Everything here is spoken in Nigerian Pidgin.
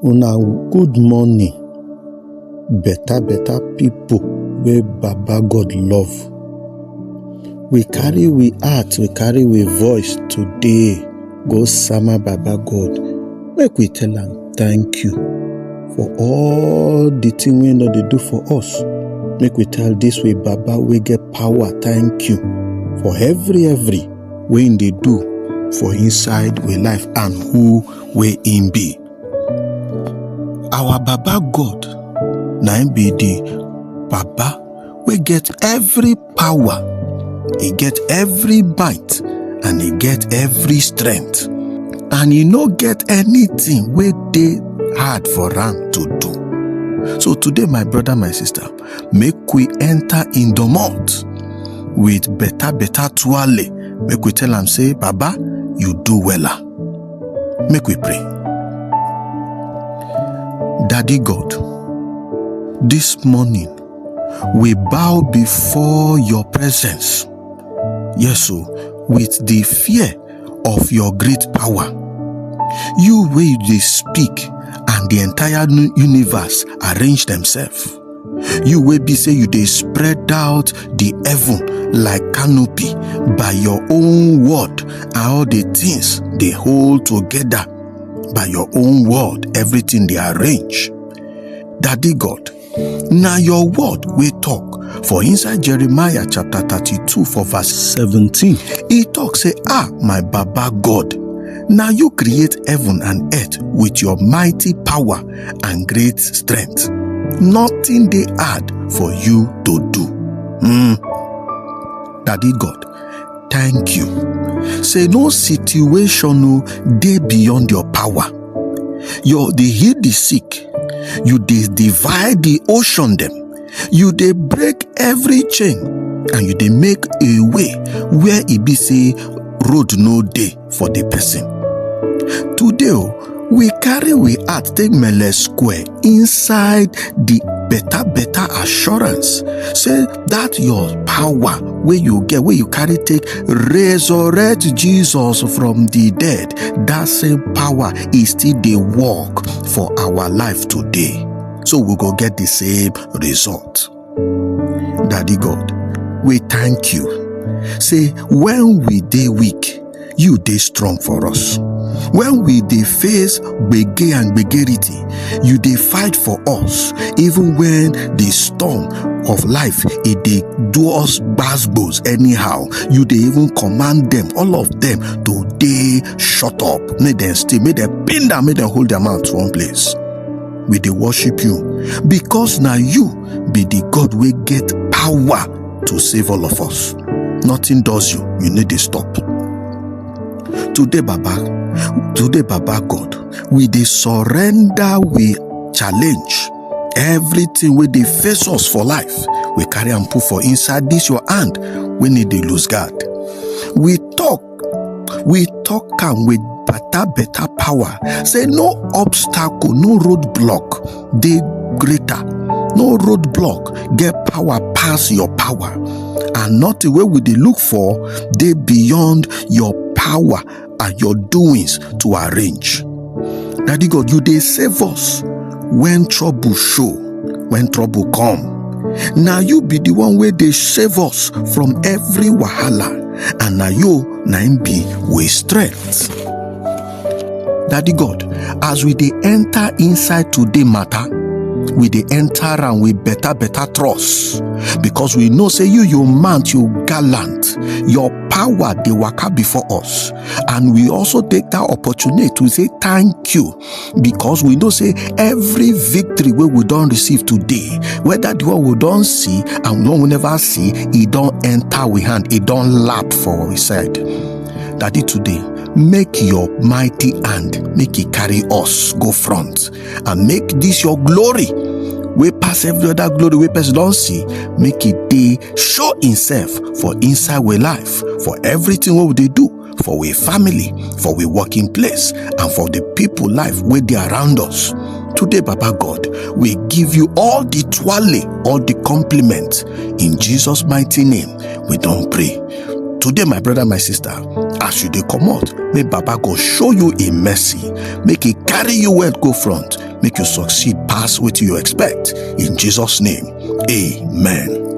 Una good morning, better people wey Baba God love. We carry we heart, we carry we voice today go sama Baba God. Make we tell am thank you for all the thing wey no dey do for us. Make we tell this way Baba we get power, thank you for every wey him dey do for inside we life and who we him be. Our Baba God, na him be the Baba we get every power, he get every might, and he get every strength, and he no get anything wey dey hard for am to do. So today, my brother, my sister, make we enter in the month with better tuale. Make we tell am say, Baba, you do wella. Make we pray. Daddy God, this morning we bow before your presence. Yes, so with the fear of your great power. You wey dey speak and the entire universe arrange themselves. You wey be say you dey spread out the heaven like canopy by your own word, and all the things they hold together by your own word, everything they arrange. Daddy God, now your word we talk for inside Jeremiah chapter 32 for verse 17. He talk say, my Baba God, now you create heaven and earth with your mighty power and great strength. Nothing they add for you to do. Daddy God, thank you. Say no situation dey beyond your power. You dey heal the sick. You dey divide the ocean them. You dey break every chain, and you dey make a way where it be say road no dey for the person. Today we carry we heart take mele square inside the better assurance. Say that your power where you get, where you carry take resurrect Jesus from the dead, that same power is still the work for our life today. So we go get the same result. Daddy God, we thank you. Say when we dey weak, you dey strong for us. When we dey face gbege and gbegerity, you dey fight for us. Even when the storm of life, it dey do us gbasgbos anyhow, you dey even command them, all of them, to dey shut up. Make them stay, make them pin down, make them hold their mouth one place. We dey worship you because now you be the God wey get power to save all of us. Nothing does you, you need to stop. Today, Baba God, we dey surrender, we challenge everything where they face us for life. We carry and put for inside this your hand. We need to lose guard. We talk and with better power. Say no obstacle, no roadblock, they greater. No roadblock get power pass your power, and not the way we dey look for, they beyond your power and your doings to arrange. Daddy God, you dey save us when trouble show, when trouble come. Now you be the one where they save us from every wahala, and now you be with strength. Daddy God, as we dey enter inside today matter, we dey enter and we better trust, because we know say you mount, you gallant, your power dey waka before us, and we also take that opportunity to say thank you, because we know say every victory wey we don receive today, whether the one we don see and the one we never see, it don enter we hand, it don lap for our side. Daddy, today make your mighty hand, make it carry us go front, and make this your glory we pass every other glory we person don't see. Make it dey show himself for inside we life, for everything what they do, for we family, for we working place, and for the people life where they around us. Today, Baba God, we give you all the twale, all the compliment. In Jesus' mighty name, we don't pray. Today, my brother, my sister, as you dey come out, may Baba God show you a mercy. Make it carry you well go front. make you succeed past what you expect. In Jesus' name, amen.